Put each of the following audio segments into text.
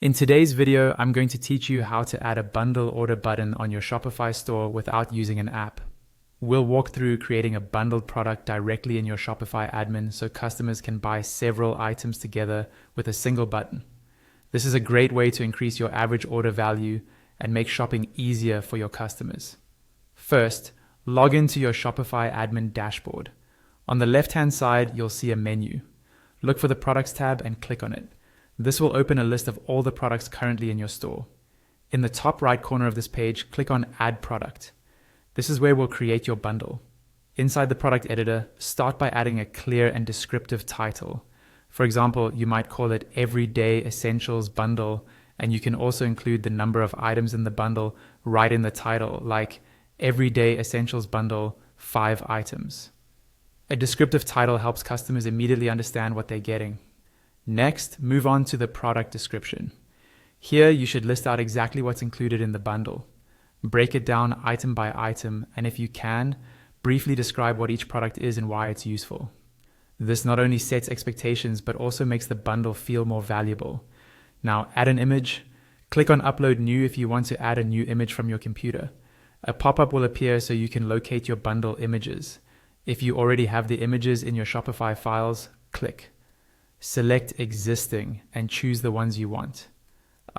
In today's video, I'm going to teach you how to add a bundle order button on your Shopify store without using an app. We'll walk through creating a bundled product directly in your Shopify admin so customers can buy several items together with a single button. This is a great way to increase your average order value and make shopping easier for your customers. First, log into your Shopify admin dashboard. On the left-hand side, you'll see a menu. Look for the Products tab and click on it. This will open a list of all the products currently in your store. In the top right corner of this page, click on Add Product. This is where we'll create your bundle. Inside the product editor, start by adding a clear and descriptive title. For example, you might call it Everyday Essentials Bundle, and you can also include the number of items in the bundle right in the title, like Everyday Essentials Bundle, 5 items. A descriptive title helps customers immediately understand what they're getting. Next, move on to the product description. Here, you should list out exactly what's included in the bundle. Break it down item by item, and if you can, briefly describe what each product is and why it's useful. This not only sets expectations, but also makes the bundle feel more valuable. Now, add an image. Click on Upload New if you want to add a new image from your computer. A pop-up will appear so you can locate your bundle images. If you already have the images in your Shopify files, click. Select Existing and choose the ones you want.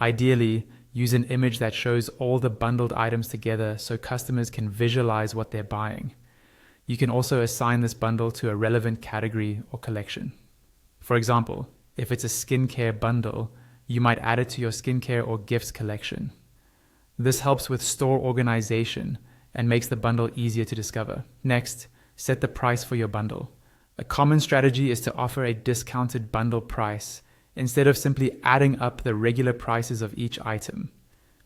Ideally, use an image that shows all the bundled items together so customers can visualize what they're buying. You can also assign this bundle to a relevant category or collection. For example, if it's a skincare bundle, you might add it to your skincare or gifts collection. This helps with store organization and makes the bundle easier to discover. Next, set the price for your bundle. A common strategy is to offer a discounted bundle price instead of simply adding up the regular prices of each item.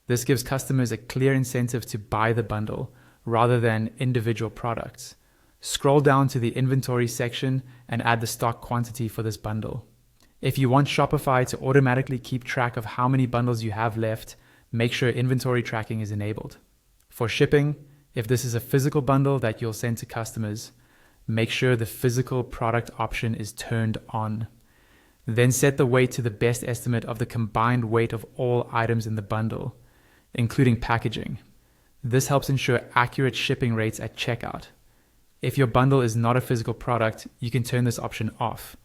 This gives customers a clear incentive to buy the bundle rather than individual products. Scroll down to the inventory section and add the stock quantity for this bundle. If you want Shopify to automatically keep track of how many bundles you have left, make sure inventory tracking is enabled. For shipping, if this is a physical bundle that you'll send to customers, make sure the physical product option is turned on. Then set the weight to the best estimate of the combined weight of all items in the bundle, including packaging. This helps ensure accurate shipping rates at checkout. If your bundle is not a physical product, you can turn this option off.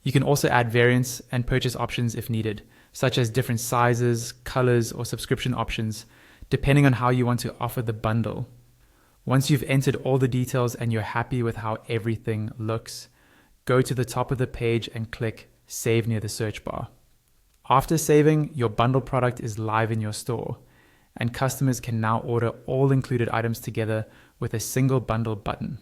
You can also add variants and purchase options if needed, such as different sizes, colors, or subscription options, depending on how you want to offer the bundle. Once you've entered all the details and you're happy with how everything looks, go to the top of the page and click Save near the search bar. After saving, your bundle product is live in your store, and customers can now order all included items together with a single bundle button.